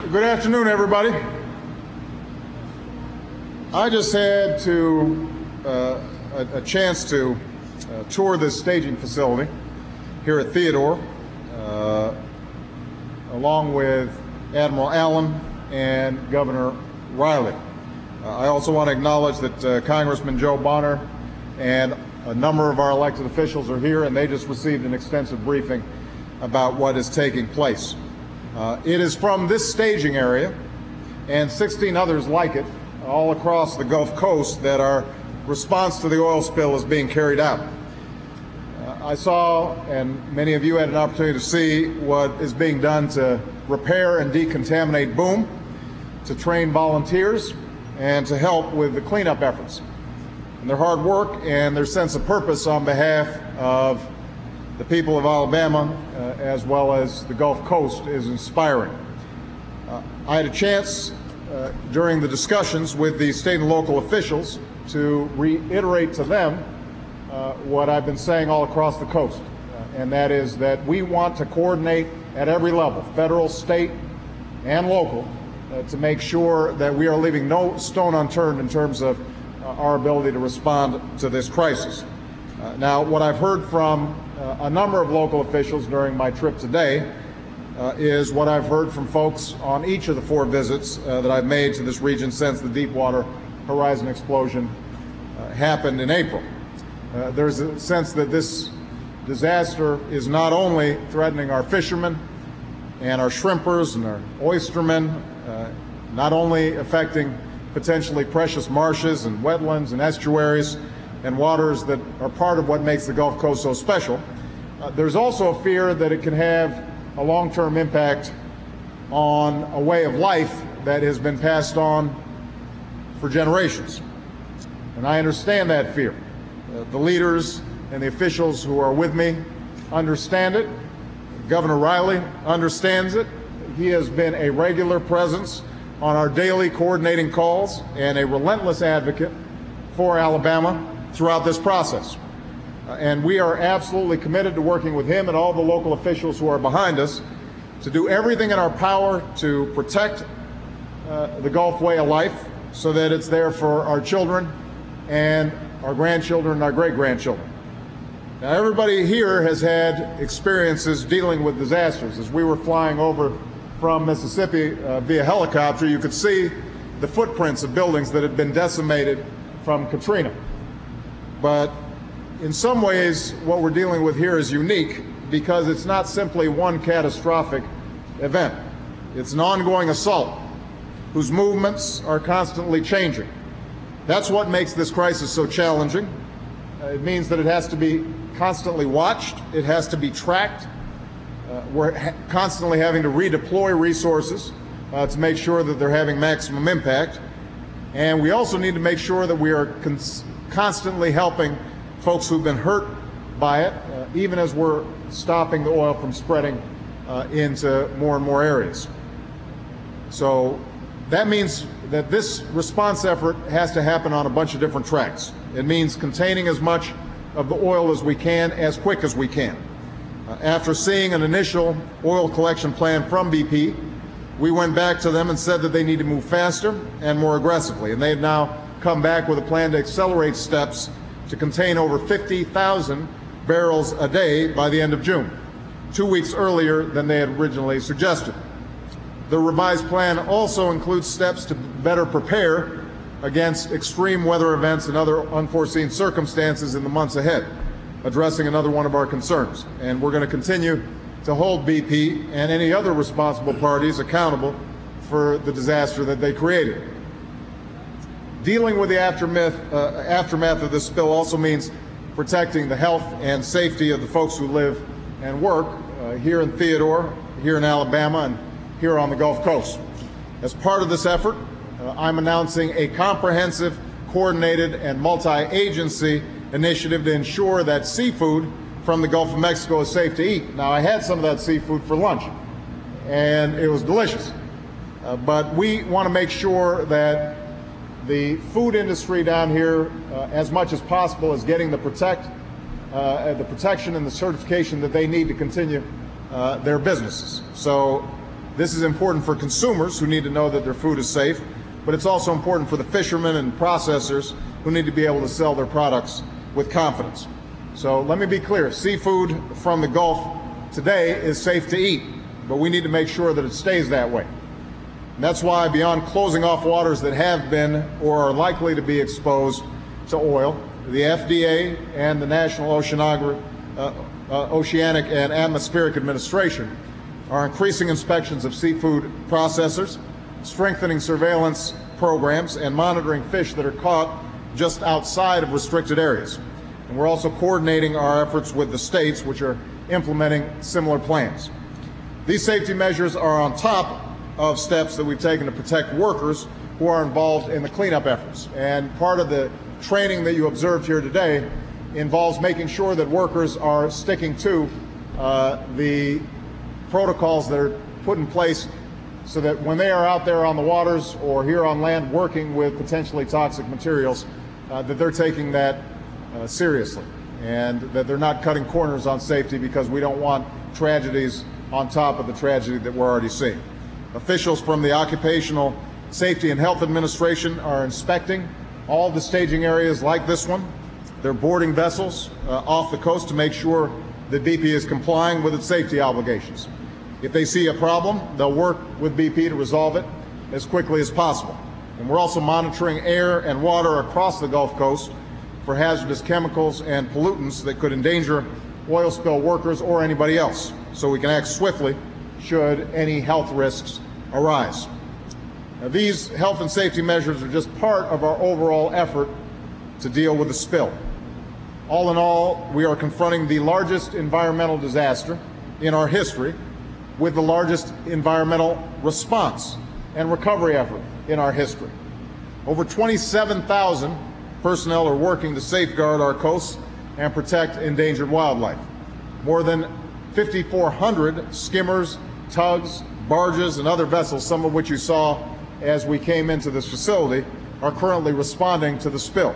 Good afternoon, everybody. I just had a chance to tour this staging facility here at Theodore, along with Admiral Allen and Governor Riley. I also want to acknowledge that Congressman Joe Bonner and a number of our elected officials are here, and they just received an extensive briefing about what is taking place. It is from this staging area and 16 others like it all across the Gulf Coast that our response to the oil spill is being carried out. I saw, and many of you had an opportunity to see, what is being done to repair and decontaminate boom, to train volunteers, and to help with the cleanup efforts. And their hard work and their sense of purpose on behalf of the people of Alabama, as well as the Gulf Coast, is inspiring. I had a chance during the discussions with the state and local officials to reiterate to them what I've been saying all across the coast, and that is that we want to coordinate at every level, federal, state, and local, to make sure that we are leaving no stone unturned in terms of our ability to respond to this crisis. Now, what I've heard from a number of local officials during my trip today is what I've heard from folks on each of the 4 visits that I've made to this region since the Deepwater Horizon explosion happened in April. There's a sense that this disaster is not only threatening our fishermen and our shrimpers and our oystermen, not only affecting potentially precious marshes and wetlands and estuaries and waters that are part of what makes the Gulf Coast so special. There's also a fear that it can have a long-term impact on a way of life that has been passed on for generations. And I understand that fear. The leaders and the officials who are with me understand it. Governor Riley understands it. He has been a regular presence on our daily coordinating calls and a relentless advocate for Alabama throughout this process. And we are absolutely committed to working with him and all the local officials who are behind us to do everything in our power to protect the Gulf way of life so that it's there for our children and our grandchildren and our great-grandchildren. Now, everybody here has had experiences dealing with disasters. As we were flying over from Mississippi via helicopter, you could see the footprints of buildings that had been decimated from Katrina. But in some ways, what we're dealing with here is unique because it's not simply one catastrophic event. It's an ongoing assault whose movements are constantly changing. That's what makes this crisis so challenging. It means that it has to be constantly watched. It has to be tracked. We're constantly having to redeploy resources to make sure that they're having maximum impact. And we also need to make sure that we are constantly helping folks who've been hurt by it, even as we're stopping the oil from spreading into more and more areas. So that means that this response effort has to happen on a bunch of different tracks. It means containing as much of the oil as we can, as quick as we can. After seeing an initial oil collection plan from BP, we went back to them and said that they need to move faster and more aggressively. And they've now come back with a plan to accelerate steps to contain over 50,000 barrels a day by the end of June, 2 weeks earlier than they had originally suggested. The revised plan also includes steps to better prepare against extreme weather events and other unforeseen circumstances in the months ahead, addressing another one of our concerns. And we're going to continue to hold BP and any other responsible parties accountable for the disaster that they created. Dealing with the aftermath of this spill also means protecting the health and safety of the folks who live and work here in Theodore, here in Alabama, and here on the Gulf Coast. As part of this effort, I'm announcing a comprehensive, coordinated, and multi-agency initiative to ensure that seafood from the Gulf of Mexico is safe to eat. Now, I had some of that seafood for lunch, and it was delicious. But we want to make sure that the food industry down here, as much as possible, is getting the protection and the certification that they need to continue their businesses. So This is important for consumers who need to know that their food is safe, but it's also important for the fishermen and processors who need to be able to sell their products with confidence. So let me be clear, seafood from the Gulf today is safe to eat, but we need to make sure that it stays that way. And that's why, beyond closing off waters that have been or are likely to be exposed to oil, the FDA and the National Oceanic and Atmospheric Administration are increasing inspections of seafood processors, strengthening surveillance programs, and monitoring fish that are caught just outside of restricted areas. And we're also coordinating our efforts with the states, which are implementing similar plans. These safety measures are on top of steps that we've taken to protect workers who are involved in the cleanup efforts. And part of the training that you observed here today involves making sure that workers are sticking to the protocols that are put in place so that when they are out there on the waters or here on land working with potentially toxic materials, that they're taking that seriously and that they're not cutting corners on safety, because we don't want tragedies on top of the tragedy that we're already seeing. Officials from the Occupational Safety and Health Administration are inspecting all the staging areas like this one. They're boarding vessels off the coast to make sure that BP is complying with its safety obligations. If they see a problem, they'll work with BP to resolve it as quickly as possible. And we're also monitoring air and water across the Gulf Coast for hazardous chemicals and pollutants that could endanger oil spill workers or anybody else, so we can act swiftly should any health risks arise. Now, these health and safety measures are just part of our overall effort to deal with the spill. All in all, we are confronting the largest environmental disaster in our history with the largest environmental response and recovery effort in our history. Over 27,000 personnel are working to safeguard our coasts and protect endangered wildlife. More than 5,400 skimmers, tugs, barges, and other vessels, some of which you saw as we came into this facility, are currently responding to the spill.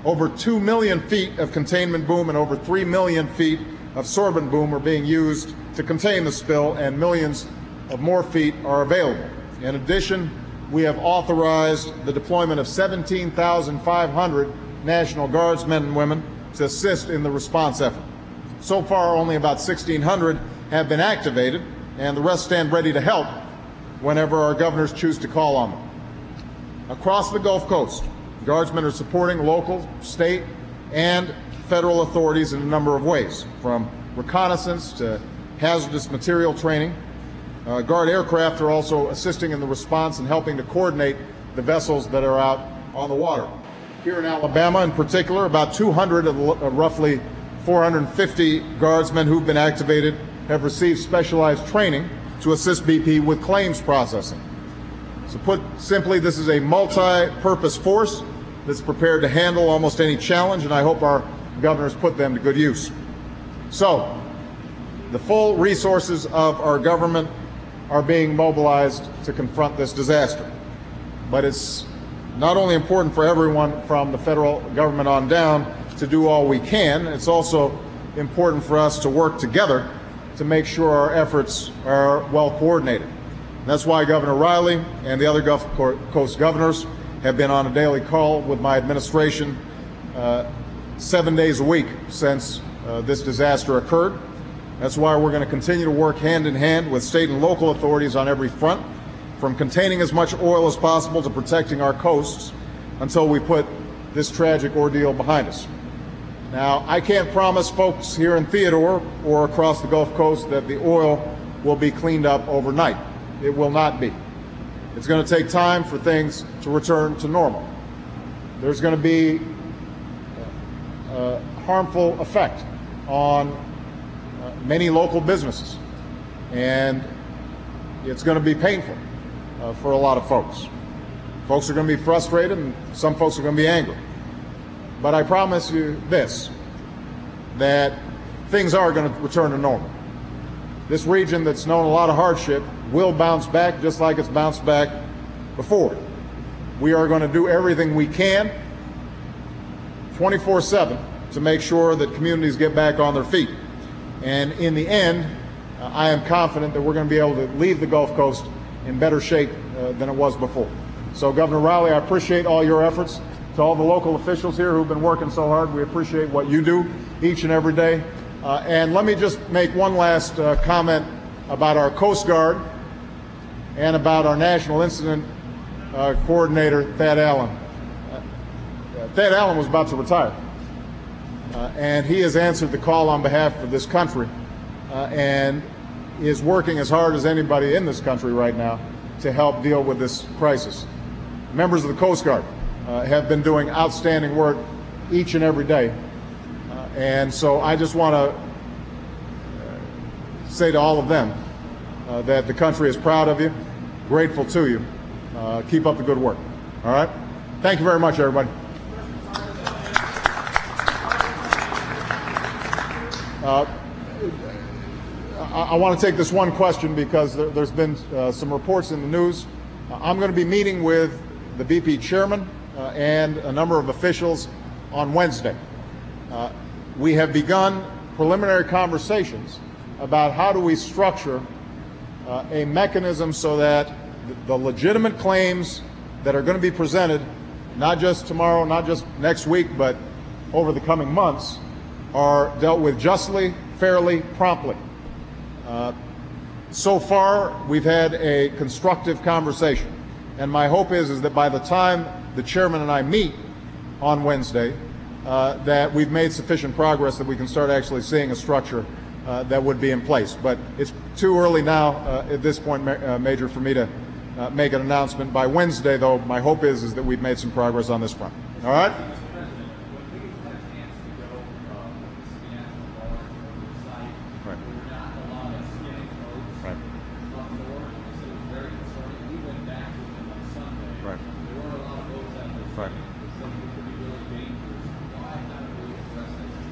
Over 2 million feet of containment boom and over 3 million feet of sorbent boom are being used to contain the spill, and millions of more feet are available. In addition, we have authorized the deployment of 17,500 National Guardsmen and women to assist in the response effort. So far, only about 1,600 have been activated, and the rest stand ready to help whenever our governors choose to call on them. Across the Gulf Coast, Guardsmen are supporting local, state, and federal authorities in a number of ways, from reconnaissance to hazardous material training. Guard aircraft are also assisting in the response and helping to coordinate the vessels that are out on the water. Here in Alabama, in particular, about 200 of roughly 450 Guardsmen who've been activated have received specialized training to assist BP with claims processing. So put simply, this is a multi-purpose force that's prepared to handle almost any challenge, and I hope our governors put them to good use. So, the full resources of our government are being mobilized to confront this disaster. But it's not only important for everyone from the federal government on down to do all we can, it's also important for us to work together to make sure our efforts are well coordinated. And that's why Governor Riley and the other Gulf Coast governors have been on a daily call with my administration 7 days a week since this disaster occurred. That's why we're going to continue to work hand in hand with state and local authorities on every front, from containing as much oil as possible to protecting our coasts until we put this tragic ordeal behind us. Now, I can't promise folks here in Theodore or across the Gulf Coast that the oil will be cleaned up overnight. It will not be. It's going to take time for things to return to normal. There's going to be a harmful effect on many local businesses, and it's going to be painful for a lot of folks. Folks are going to be frustrated, and some folks are going to be angry. But I promise you this, that things are going to return to normal. This region that's known a lot of hardship will bounce back just like it's bounced back before. We are going to do everything we can 24/7 to make sure that communities get back on their feet. And in the end, I am confident that we're going to be able to leave the Gulf Coast in better shape than it was before. So, Governor Riley, I appreciate all your efforts. To all the local officials here who've been working so hard, we appreciate what you do each and every day. And let me just make one last comment about our Coast Guard and about our National Incident Coordinator, Thad Allen. Thad Allen was about to retire, and he has answered the call on behalf of this country and is working as hard as anybody in this country right now to help deal with this crisis. Members of the Coast Guard have been doing outstanding work each and every day. And so I just want to say to all of them that the country is proud of you, grateful to you. Keep up the good work. All right? Thank you very much, everybody. I want to take this one question because there's been some reports in the news. I'm going to be meeting with the BP chairman and a number of officials on Wednesday. We have begun preliminary conversations about how do we structure a mechanism so that the legitimate claims that are going to be presented, not just tomorrow, not just next week, but over the coming months, are dealt with justly, fairly, promptly. So far, we've had a constructive conversation, and my hope is that by the time the chairman and I meet on Wednesday, that we've made sufficient progress that we can start actually seeing a structure that would be in place. But it's too early now at this point, Major, for me to make an announcement. By Wednesday, though, my hope is that we've made some progress on this front. All right?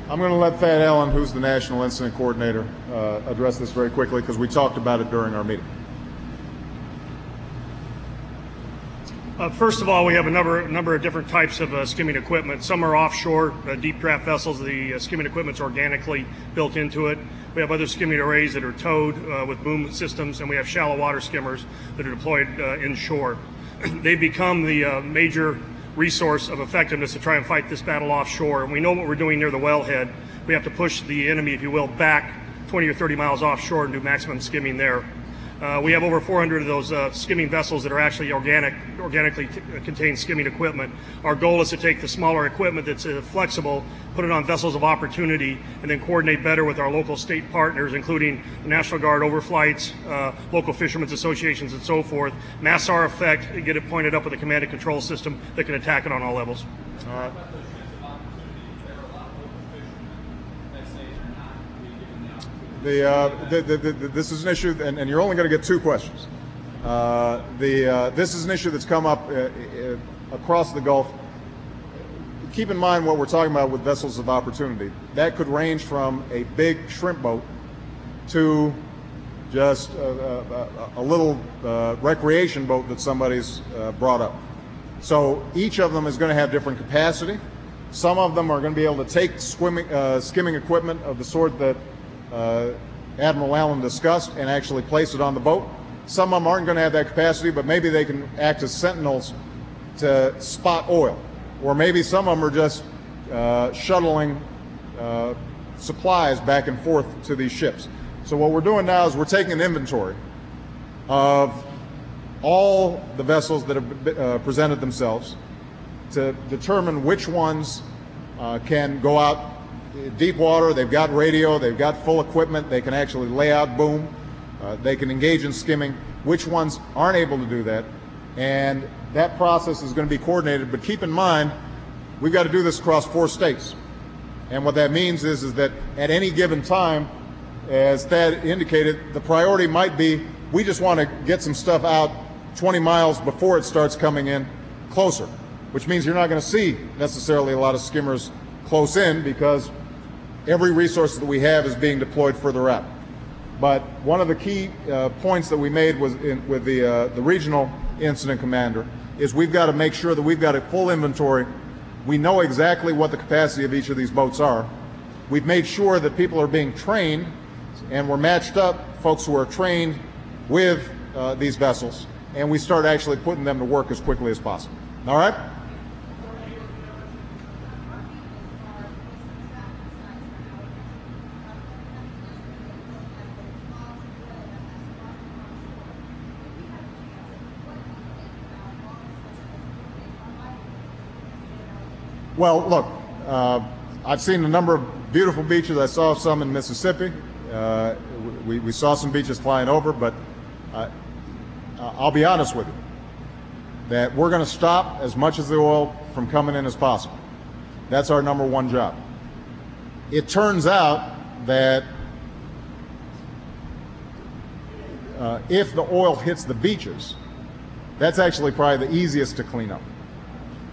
I'm going to let Thad Allen, who's the National Incident Coordinator, address this very quickly because we talked about it during our meeting. First of all, we have a number of different types of skimming equipment. Some are offshore, deep draft vessels. The skimming equipment's organically built into it. We have other skimming arrays that are towed with boom systems, and we have shallow water skimmers that are deployed inshore. They've become the major resource of effectiveness to try and fight this battle offshore. And we know what we're doing near the wellhead. We have to push the enemy, if you will, back 20 or 30 miles offshore and do maximum skimming there. We have over 400 of those skimming vessels that are actually organically contained skimming equipment. Our goal is to take the smaller equipment that's flexible, put it on vessels of opportunity, and then coordinate better with our local state partners, including the National Guard overflights, local fishermen's associations, and so forth. Mass our effect and get it pointed up with a command and control system that can attack it on all levels. All right. This is an issue, and you're only going to get two questions. This is an issue that's come up across the Gulf. Keep in mind what we're talking about with vessels of opportunity. That could range from a big shrimp boat to just a little recreation boat that somebody's brought up. So each of them is going to have different capacity. Some of them are going to be able to take skimming equipment of the sort that Admiral Allen discussed and actually place it on the boat. Some of them aren't going to have that capacity, but maybe they can act as sentinels to spot oil. Or maybe some of them are just shuttling supplies back and forth to these ships. So what we're doing now is we're taking an inventory of all the vessels that have presented themselves to determine which ones can go out deep water. They've got radio, they've got full equipment, they can actually lay out boom, they can engage in skimming, which ones aren't able to do that, and that process is going to be coordinated. But keep in mind, we've got to do this across 4 states, and what that means is that at any given time, as Thad indicated, the priority might be we just want to get some stuff out 20 miles before it starts coming in closer, which means you're not going to see necessarily a lot of skimmers close in because every resource that we have is being deployed further out. But one of the key points that we made was with the regional incident commander is we've got to make sure that we've got a full inventory. We know exactly what the capacity of each of these boats are. We've made sure that people are being trained and we're matched up folks who are trained with these vessels, and we start actually putting them to work as quickly as possible. All right? Well, look, I've seen a number of beautiful beaches. I saw some in Mississippi. We saw some beaches flying over, but I'll be honest with you, that we're going to stop as much of the oil from coming in as possible. That's our number one job. It turns out that if the oil hits the beaches, that's actually probably the easiest to clean up.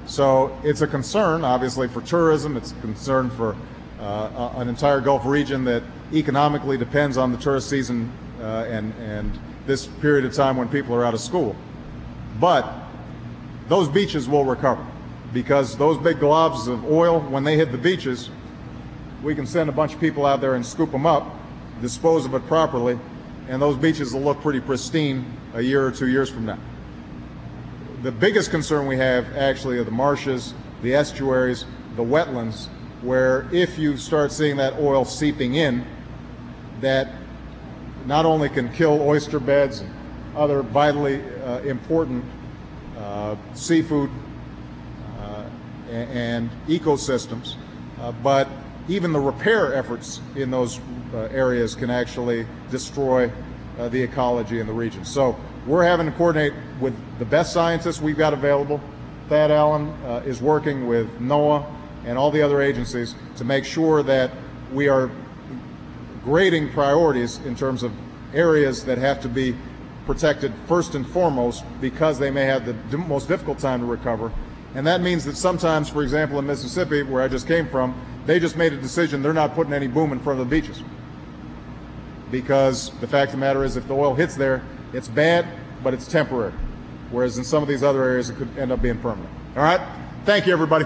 So it's a concern, obviously, for tourism. It's a concern for an entire Gulf region that economically depends on the tourist season and this period of time when people are out of school. But those beaches will recover, because those big globs of oil, when they hit the beaches, we can send a bunch of people out there and scoop them up, dispose of it properly, and those beaches will look pretty pristine a year or 2 years from now. The biggest concern we have actually are the marshes, the estuaries, the wetlands, where if you start seeing that oil seeping in, that not only can kill oyster beds and other vitally important seafood and ecosystems, but even the repair efforts in those areas can actually destroy the ecology in the region. So we're having to coordinate with the best scientists we've got available. Thad Allen is working with NOAA and all the other agencies to make sure that we are grading priorities in terms of areas that have to be protected first and foremost, because they may have the most difficult time to recover. And that means that sometimes, for example, in Mississippi, where I just came from, they just made a decision they're not putting any boom in front of the beaches. Because the fact of the matter is, if the oil hits there, it's bad, but it's temporary. Whereas in some of these other areas, it could end up being permanent. All right? Thank you, everybody.